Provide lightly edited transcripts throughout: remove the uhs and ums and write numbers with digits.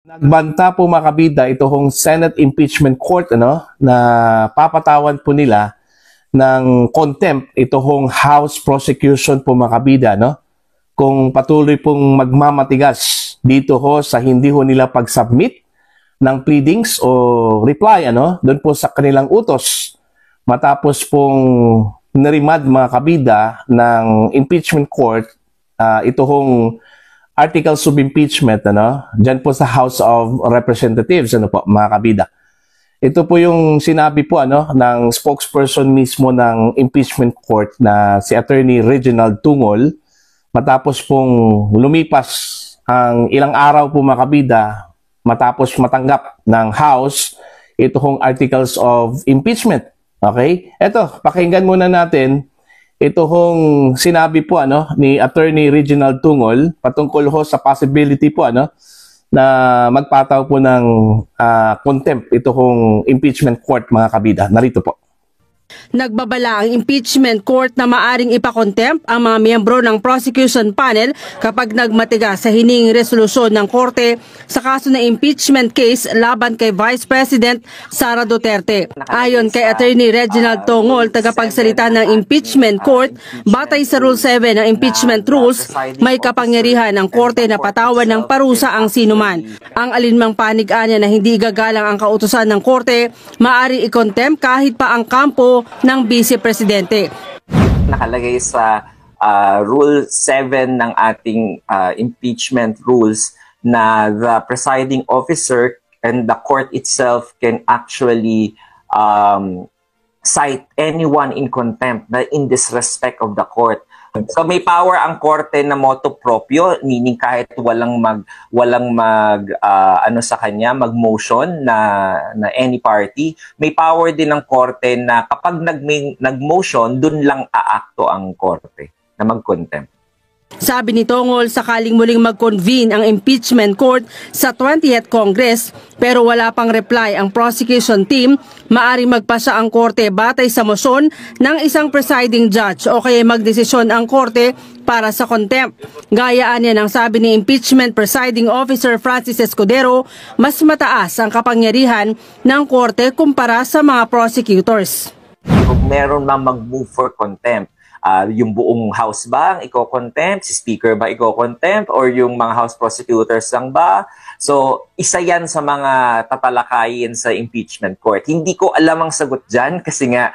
Nagbanta po mga kabida ito hong Senate Impeachment Court na papatawan po nila ng contempt ito hong House Prosecution po mga kabida kung patuloy pong magmamatigas dito sa hindi ho nila pag-submit ng pleadings o reply doon po sa kanilang utos matapos pong narimad mga kabida ng impeachment court ito hong articles of impeachment diyan po sa House of Representatives po mga kabida. Ito po yung sinabi po ng spokesperson mismo ng impeachment court na si Attorney Reginald Tungol matapos pong lumipas ang ilang araw po mga kabida matapos matanggap ng House ito hong articles of impeachment. Okay? Ito, pakinggan muna natin ito hong sinabi po ni Attorney Reginald Tungol patungkol ho sa possibility po na magpataw po ng contempt ito hong impeachment court mga kabida. Narito po. Nagbabala ang impeachment court na maaring ipakontempt ang mga miyembro ng prosecution panel kapag nagmatigas sa hininging resolusyon ng korte sa kaso na impeachment case laban kay Vice President Sara Duterte. Ayon kay Attorney Reginald Tungol, tagapagsalita ng impeachment court, batay sa Rule 7 ng impeachment rules, may kapangyarihan ng korte na patawan ng parusa ang sinuman. Ang alinmang panig-anya na hindi igagalang ang kautusan ng korte, maaari i-contempt kahit pa ang kampo ng Vice Presidente. Nakalagay sa Rule 7 ng ating impeachment rules na the presiding officer and the court itself can actually cite anyone in contempt na in disrespect of the court. So may power ang korte na motu proprio, meaning kahit walang sa kanya mag-motion na any party, may power din ng korte na kapag nag-motion, dun lang aakto ang korte na mag-contempt. Sabi ni Tungol, sakaling muling mag-convene ang impeachment court sa 20th Congress pero wala pang reply ang prosecution team, maaring magpasa ang korte batay sa motion ng isang presiding judge o kaya magdesisyon ang korte para sa contempt. Gayaan niya ng sabi ni impeachment presiding officer Francis Escudero, mas mataas ang kapangyarihan ng korte kumpara sa mga prosecutors. Kung meron na mag-move for contempt, yung buong house ba ang iko-contempt? Si speaker ba iko-contempt? Or yung mga house prosecutors lang ba? So, isa yan sa mga tatalakayin sa impeachment court. Hindi ko alam ang sagot dyan kasi nga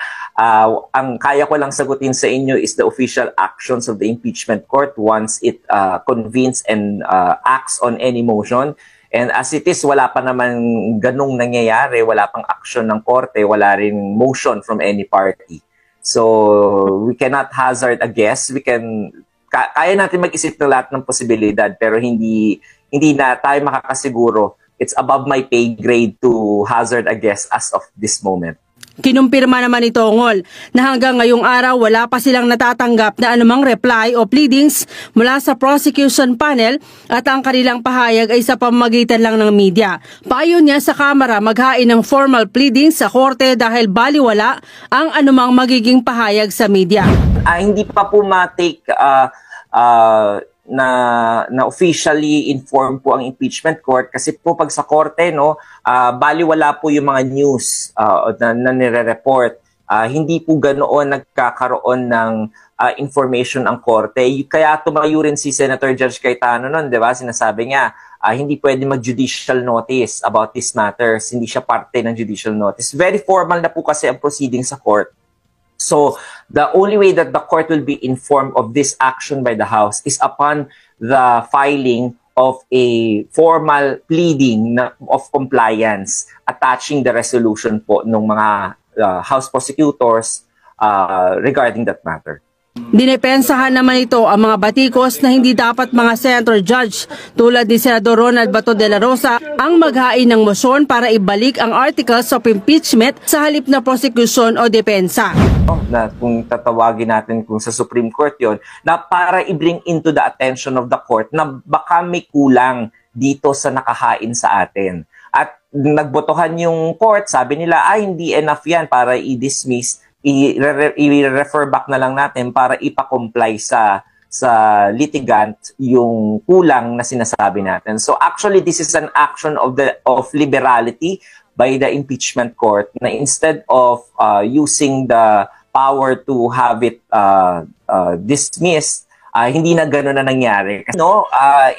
ang kaya ko lang sagutin sa inyo is the official actions of the impeachment court once it convenes and acts on any motion. And as it is, wala pa naman ganung nangyayari, wala pang action ng korte, wala rin motion from any party. So, we cannot hazard a guess. Kaya natin mag-isip ng lahat ng posibilidad pero hindi na tayo makakasiguro. It's above my pay grade to hazard a guess as of this moment. Kinumpirma naman ni Tungol na hanggang ngayong araw wala pa silang natatanggap na anumang reply o pleadings mula sa prosecution panel at ang kanilang pahayag ay sa pamamagitan lang ng media. Payo niya sa Kamara maghain ng formal pleadings sa korte dahil baliwala ang anumang magiging pahayag sa media. Hindi pa po ma-take na officially informed po ang impeachment court kasi po pag sa korte baliwala po yung mga news na nire-report. Hindi po ganoon nagkakaroon ng information ang korte. Kaya tumayo rin si Senator Judge Cayetano noon, 'di ba? Sinasabi niya hindi pwede mag-judicial notice about these matters. Hindi siya parte ng judicial notice. Very formal na po kasi ang proceeding sa court. So, the only way that the court will be informed of this action by the House is upon the filing of a formal pleading of compliance attaching the resolution po ng mga House prosecutors regarding that matter. Dinepensahan naman ito ang mga batikos na hindi dapat mga senator judge tulad ni Senador Ronald Bato de la Rosa ang maghain ng motion para ibalik ang articles of impeachment sa halip na prosecution o depensa. Na kung tatawagin natin kung sa Supreme Court yon na para i-bring into the attention of the court na baka may kulang dito sa nakahain sa atin. At nagbotohan yung court, sabi nila hindi enough yan para i-dismiss, i-refer back na lang natin para ipa-comply sa sa litigant yung kulang na sinasabi natin. So actually, this is an action of liberality by the impeachment court na instead of using the power to have it dismissed, hindi na gano'n na nangyari.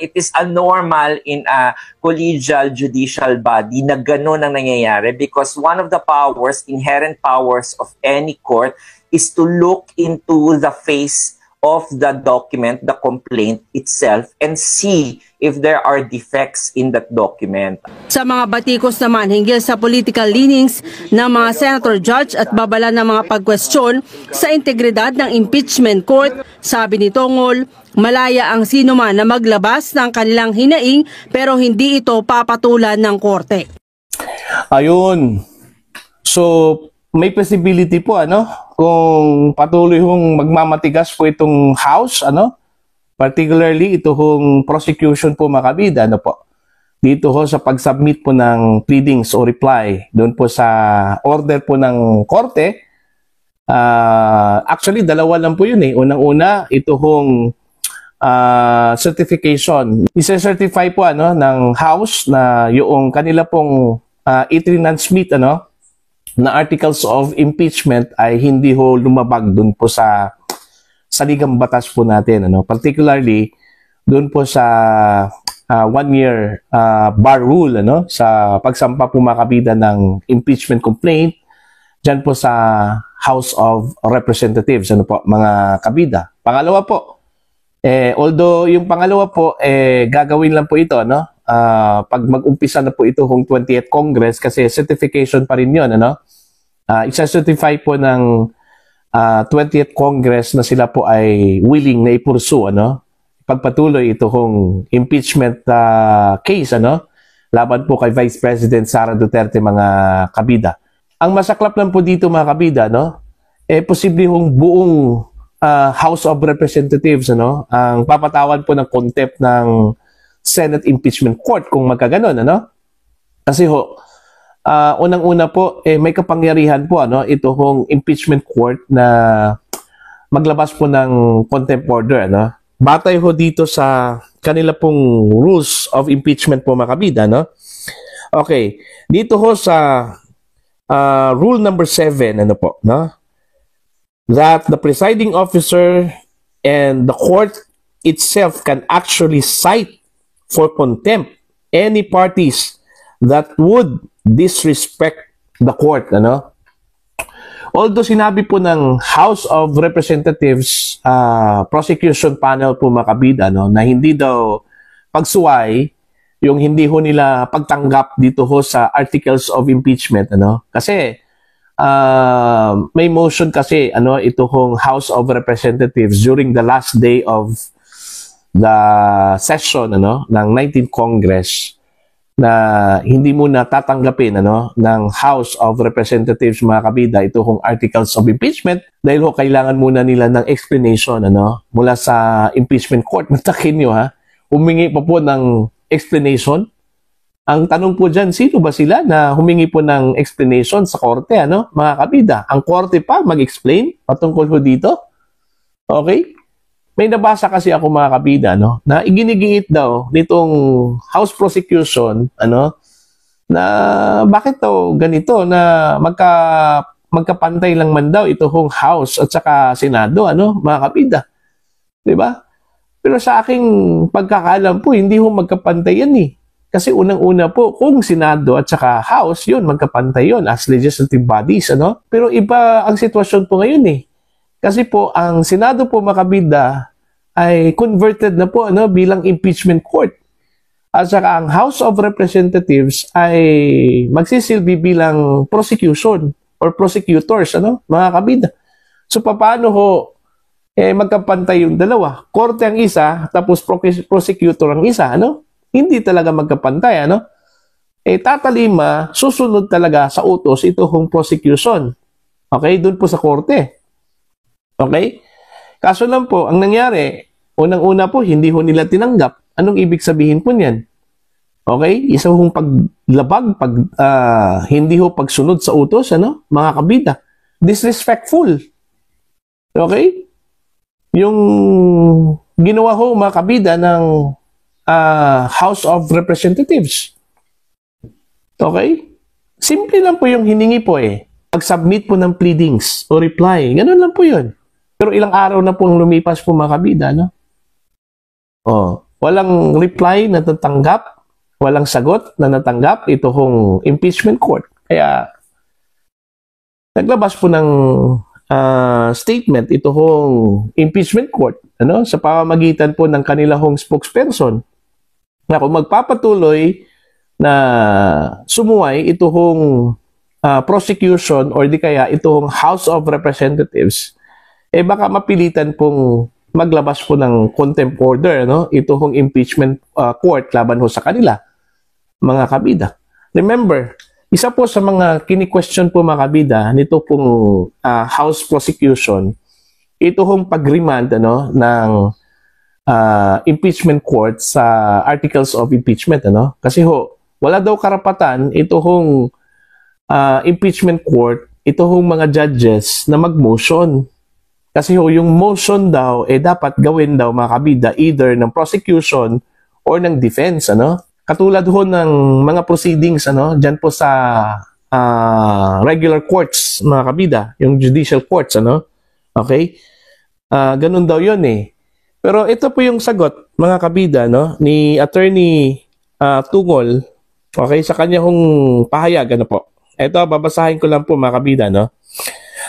It is abnormal in a collegial judicial body na gano'n ang nangyayari because one of the powers, inherent powers of any court is to look into the face of the document, the complaint itself, and see if there are defects in that document. Sa mga batikos naman hinggil sa political leanings ng mga senator judge at babala ng mga pagkwestiyon sa integridad ng impeachment court, sabi ni Tongol, malaya ang sino man na maglabas ng kanilang hinaing pero hindi ito papatulan ng korte. Ayun. So, may possibility po kung patuloy hong magmamatigas po itong House, particularly ito hong prosecution po mga kabida, po. Dito ho sa pag-submit po ng pleadings o reply doon po sa order po ng korte. Actually, dalawa lang po yun eh. Unang-una, ito hong certification. Isa-certify po ng House na yung kanila pong i-transmit na articles of impeachment ay hindi ho lumabag doon po sa saligang batas po natin. Particularly, doon po sa 1-year bar rule sa pagsampa po mga kabida ng impeachment complaint dyan po sa House of Representatives, mga kabida. Pangalawa po, although yung pangalawa po, gagawin lang po ito, pag mag-umpisa na po ito hong 20th Congress kasi certification pa rin yun, isa-certify po ng 20th Congress na sila po ay willing na i-pursue, pagpatuloy ito hong impeachment case, laban po kay Vice President Sara Duterte, mga kabida. Ang masaklap lang po dito mga kabida, posible hong buong House of Representatives, ang papatawan po ng contempt ng Senate Impeachment Court kung magkaganon, Kasi unang-una po, may kapangyarihan po, ito hong impeachment court na maglabas po ng contempt order, Batay ho dito sa kanila pong rules of impeachment po mga kabida, Okay, dito ho sa rule number 7, that the presiding officer and the court itself can actually cite for contempt any parties that would disrespect the court, Although sinabi po ng House of Representatives prosecution panel po mga kabida, na hindi daw pagsuway yung hindi ho nila pagtanggap dito ho sa articles of impeachment, Kasi may motion kasi ito hong House of Representatives during the last day of the session ng 19th Congress na hindi muna tatanggapin ng House of Representatives mga kabida ito hong articles of impeachment dahil ho kailangan muna nila ng explanation mula sa impeachment court. Matakin nyo humingi pa po ng explanation. Ang tanong po dyan, sino ba sila na humingi po ng explanation sa korte mga kabida? Ang korte pa mag-explain patungkol po dito? Okay? May nabasa kasi ako mga kabida, na iginigiit daw nitong House prosecution, na bakit daw ganito na magkapantay lang man daw ito hong House at saka Senado, mga kabida. 'Di ba? Pero sa aking pagkakaalam po, hindi ho magkapantay yan eh. Kasi unang-una po, kung Senado at saka House, yun, magkapantay yun as legislative bodies, Pero iba ang sitwasyon po ngayon eh. Kasi po, ang Senado po mga kabida ay converted na po bilang impeachment court. At saka ang House of Representatives ay magsisilbi bilang prosecution or prosecutors, mga kabida. So, paano ho magkapantay yung dalawa? Korte ang isa, tapos prosecutor ang isa, Hindi talaga magkapantay, tatalima, susunod talaga sa utos ito hong prosecution. Okay? Doon po sa korte. Okay? Kaso lang po, ang nangyari, unang-una po, hindi ho nila tinanggap. Anong ibig sabihin po niyan? Okay? Isa hong paglabag, hindi ho pagsunod sa utos, mga kabida. Disrespectful. Okay? Yung ginawa ho mga kabida ng House of Representatives. Okay? Simple lang po yung hiningi po eh. Pag-submit po ng pleadings o reply. Ganun lang po yun. Pero ilang araw na pong lumipas po mga kabida, no? Walang reply na natanggap, walang sagot na natanggap ito hong impeachment court. Kaya, naglabas po ng statement ito hong impeachment court, ano? Sa pamamagitan po ng kanila hong spokesperson na kung magpapatuloy na sumuway ito hong prosecution or di kaya ito hong House of Representatives, baka mapilitan pong maglabas po ng contempt order, no? Ito hong impeachment court laban ho sa kanila, mga kabida. Remember, isa po sa mga kini-question po mga kabida nito pong House prosecution, ito hong pag-remand ano, ng impeachment court sa articles of impeachment, ano? Kasi ho, wala daw karapatan ito hong impeachment court, ito hong mga judges na mag-motion. Kasi ho, yung motion daw, dapat gawin daw mga kabida either ng prosecution or ng defense, ano? Katulad ho ng mga proceedings, ano, dyan po sa regular courts, mga kabida, yung judicial courts, ano? Okay? Ganun daw yun eh. Pero ito po yung sagot, mga kabida, no, ni Attorney Tungol, okay, sa kanya hong pahayag, ano po. Ito, babasahin ko lang po, mga kabida, no.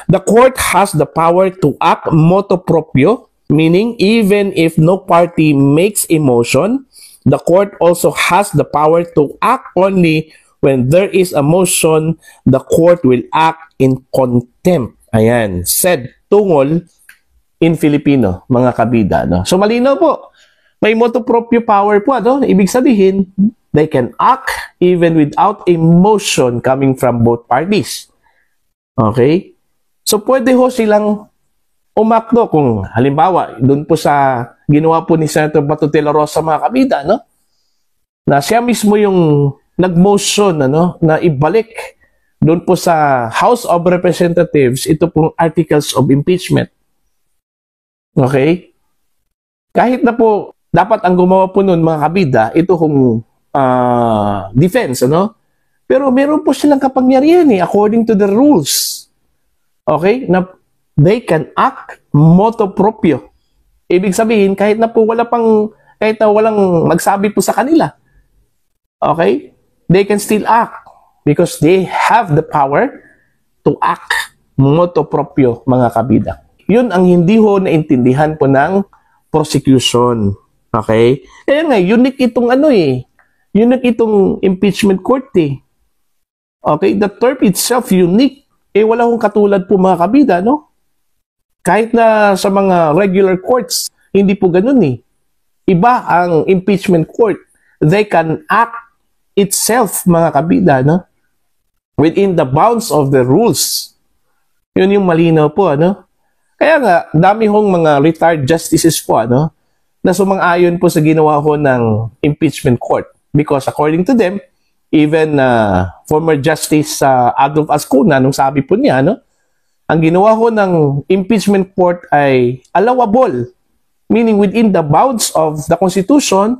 The court has the power to act motu proprio, meaning even if no party makes a motion, the court also has the power to act only when there is a motion, the court will act in contempt. Ayan, said Tungol in Filipino, mga kabida, no? So malinaw po, may motu proprio power po, ano? Ibig sabihin, they can act even without a motion coming from both parties. Okay? So pwede ho silang umakto kung halimbawa, doon po sa ginawa po ni Senator Bato de la Rosa, mga kabida, no? Na siya mismo yung nag-motion, ano, na ibalik doon po sa House of Representatives ito pong articles of impeachment. Okay? Kahit na po, dapat ang gumawa po nun, mga kabida, ito kung defense, ano? Pero meron po silang kapangyarihan eh, according to the rules. Okay? Na they can act motu proprio. Ibig sabihin, kahit na po kahit na walang magsabi po sa kanila. Okay? They can still act because they have the power to act motu proprio, mga kabida. Yun ang hindi ho naintindihan po ng prosecution. Okay? Kaya nga, unique itong unique itong impeachment court eh. Okay? The term itself unique. Wala hong katulad po, mga kabida, no? Kahit na sa mga regular courts, hindi po ganun eh. Iba ang impeachment court. They can act itself, mga kabida, no? Within the bounds of the rules. Yun yung malinaw po, ano? Kaya nga, dami hong mga retired justices po, ano, na sumang-ayon po sa ginawa ho ng impeachment court. Because according to them, even former Justice Adolf Ascuna, nung sabi po niya, ano, ang ginawa ho ng impeachment court ay allowable, meaning within the bounds of the Constitution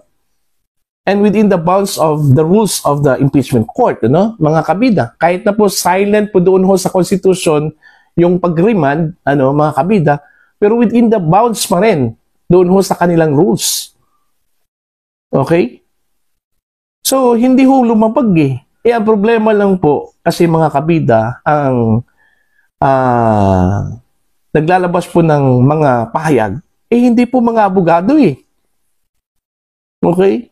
and within the bounds of the rules of the impeachment court, ano, mga kabida. Kahit na po silent po doon ho sa Constitution yung pag-remand, ano, mga kabida, pero within the bounds pa rin doon ho sa kanilang rules. Okay? So, hindi ho lumapag eh. Ang problema lang po, kasi mga kabida, ang naglalabas po ng mga pahayag, hindi po mga abogado eh. Okay?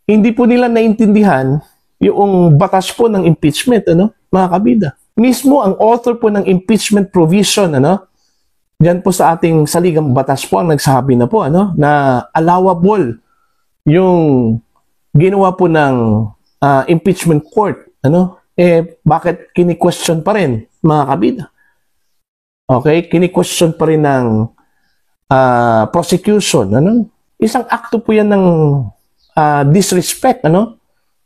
Hindi po nila naintindihan yung batas po ng impeachment, ano, mga kabida. Mismo ang author po ng impeachment provision, ano, diyan po sa ating saligang batas po ang nagsabi na po, ano, na allowable yung ginawa po ng impeachment court, ano, bakit kini-question pa rin, mga kabida? Okay, kini-question pa rin ng prosecution, ano? Isang akto po yan ng disrespect, ano?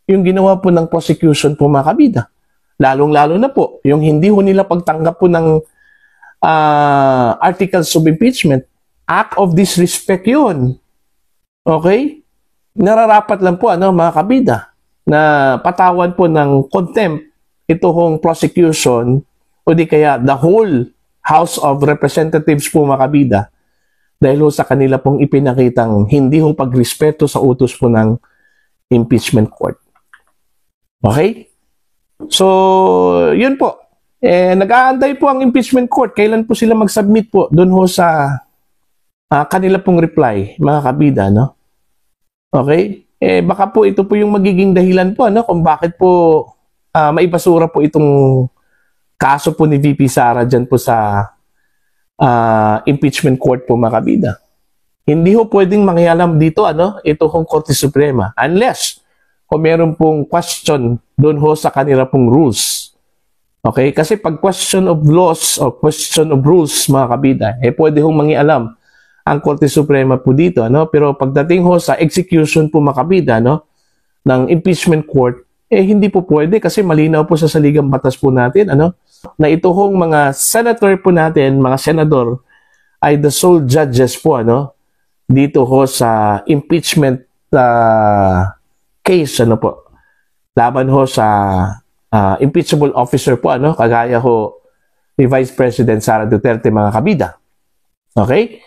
Yung ginawa po ng prosecution po, mga kabida. Lalong-lalo na po, yung hindi ho nila pagtanggap po ng articles of impeachment, act of disrespect yun. Okay? Nararapat lang po mga kabida na patawan po ng contempt ito hong prosecution o di kaya the whole House of Representatives po mga kabida dahil sa kanila pong ipinakitang hindi ho pagrespeto sa utos po ng impeachment court. Okay? So, yun po. Nag-aantay po ang impeachment court. Kailan po sila mag-submit po doon ho sa kanila pong reply, mga kabida, no? Okay? Baka po ito po yung magiging dahilan po, kung bakit po maibasura po itong kaso po ni VP Sara dyan po sa impeachment court po, mga kabida. Hindi ho pwedeng mangyalam dito, ito hong Korte Suprema. Unless, kung meron pong question doon ho sa kanila pong rules. Okay? Kasi pag question of laws o question of rules, mga kabida, pwede hong mangialam ang Korte Suprema po dito, pero pagdating ho sa execution po, mga kabida, ng impeachment court, hindi po pwede kasi malinaw po sa saligang batas po natin, na ito hong mga senator po natin, mga senador, ay the sole judges po, dito ho sa impeachment case, po, laban ho sa impeachable officer po, kagaya ho ni Vice President Sara Duterte, mga kabida. Okay?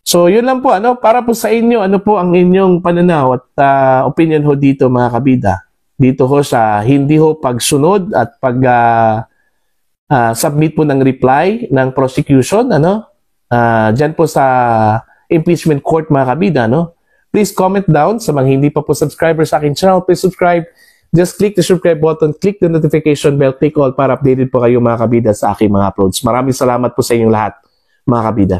So, yun lang po, para po sa inyo, po ang inyong pananaw at opinion ho dito, mga kabida. Dito ho sa hindi ho pagsunod at submit po ng reply ng prosecution, dyan po sa impeachment court, mga kabida, Please comment down sa mga hindi pa po subscriber sa aking channel. Please subscribe. Just click the subscribe button, click the notification bell, click all para updated po kayo, mga kabida, sa aking mga uploads. Maraming salamat po sa inyong lahat, mga kabida.